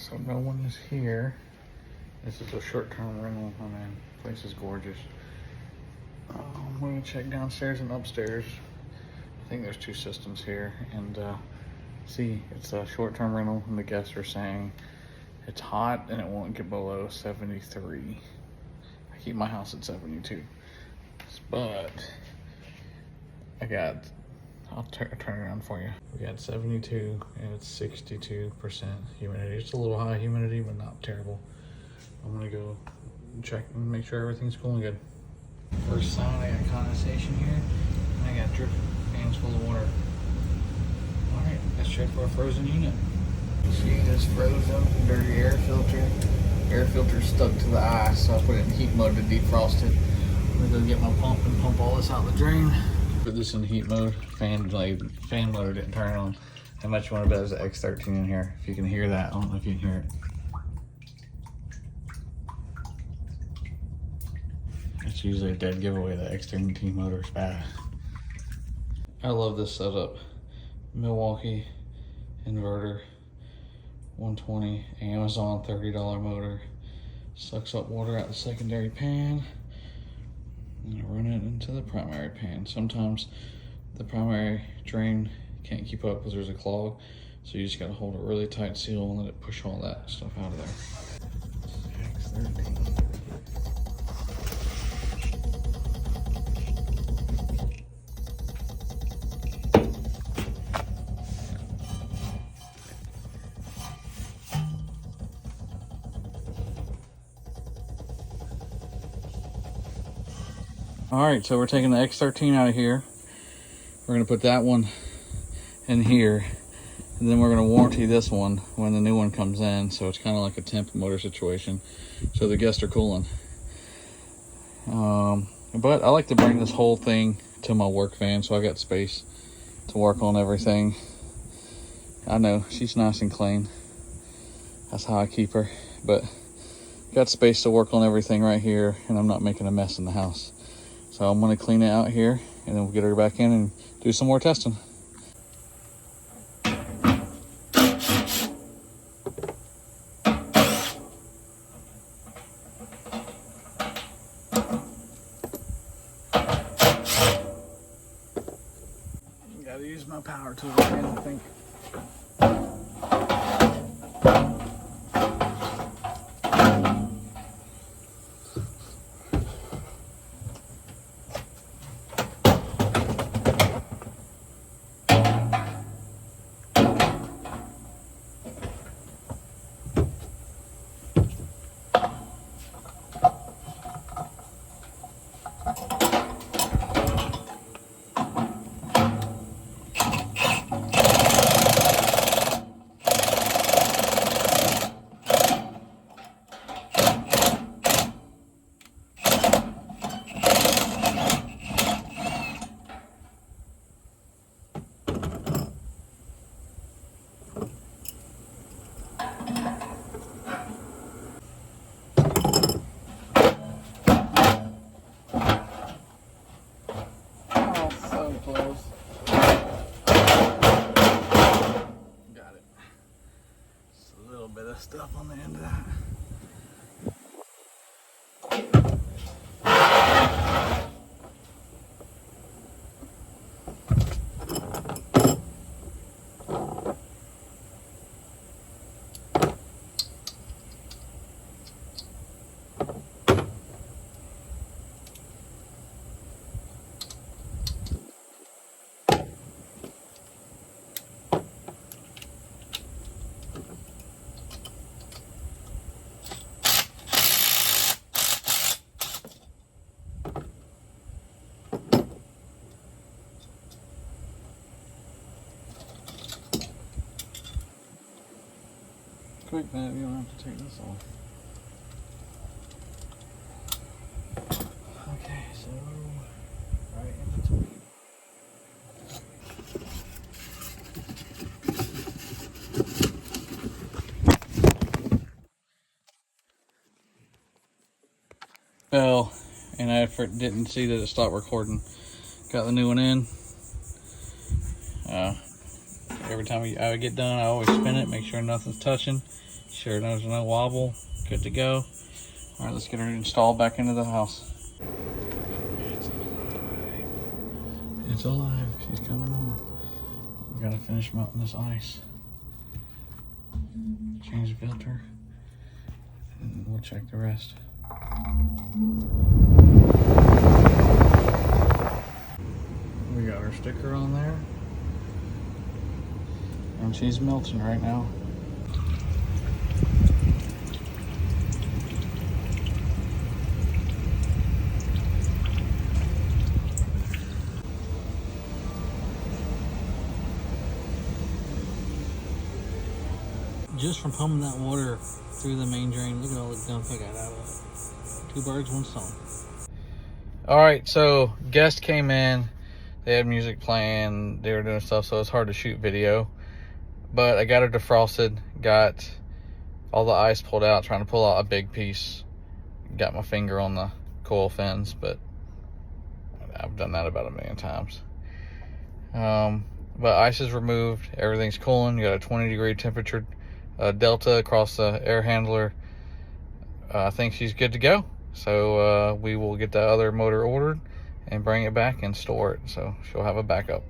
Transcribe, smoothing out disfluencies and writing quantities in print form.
so no one is here. This is a short-term rental. I mean, place is gorgeous. I'm gonna check downstairs and upstairs. I think there's 2 systems here, and see, it's a short-term rental, and the guests are saying it's hot and it won't get below 73. I keep my house at 72, but I'll turn it around for you. We got 72 and it's 62% humidity. It's a little high humidity, but not terrible. I'm gonna go check and make sure everything's cooling good. First sign, I got condensation here, and I got drip fans full of water. All right, let's check for a frozen unit. See, this frozen, dirty air filter. Air filter's stuck to the ice, so I put it in heat mode to defrost it. I'm gonna go get my pump and pump all this out the drain. Put this in heat mode. Fan motor didn't turn on. How much you want to bet is the X13 in here? If you can hear that, I don't know if you can hear it. It's usually a dead giveaway. The X13 motor is bad. I love this setup. Milwaukee inverter, 120, Amazon $30 motor. Sucks up water out the secondary pan. And run it into the primary pan. Sometimes the primary drain can't keep up because there's a clog, so you just gotta hold a really tight seal and let it push all that stuff out of there. X13. All right, so we're taking the X13 out of here. We're gonna put that one in here, and then we're gonna warranty this one when the new one comes in. So it's kind of like a temp motor situation. So the guests are cooling. But I like to bring this whole thing to my work van, so I got space to work on everything. I know, she's nice and clean. That's how I keep her. But got space to work on everything right here, and I'm not making a mess in the house. So I'm gonna clean it out here, and then we'll get her back in and do some more testing. Gotta use my power tool again, I think. Stuff on the end of that. Quick, man, you don't have to take this off. Okay, so right in between. Well, and I didn't see that it stopped recording. Got the new one in. Every time I get done, I always spin it, make sure nothing's touching. sure there's no wobble. Good to go. All right, let's get her installed back into the house. It's alive. She's coming on. We gotta finish melting this ice. Change the filter, and we'll check the rest. We got our sticker on there, and she's melting right now. Just from pumping that water through the main drain, look at all the gunk I got out of it. 2 birds, 1 stone. All right, so guests came in. They had music playing. They were doing stuff, so it's hard to shoot video. But I got her defrosted. Got all the ice pulled out, trying to pull out a big piece. Got my finger on the coil fins, but I've done that about 1,000,000 times. But ice is removed. Everything's cooling. You got a 20-degree temperature delta across the air handler. I think she's good to go. So we will get the other motor ordered and bring it back and store it, so she'll have a backup.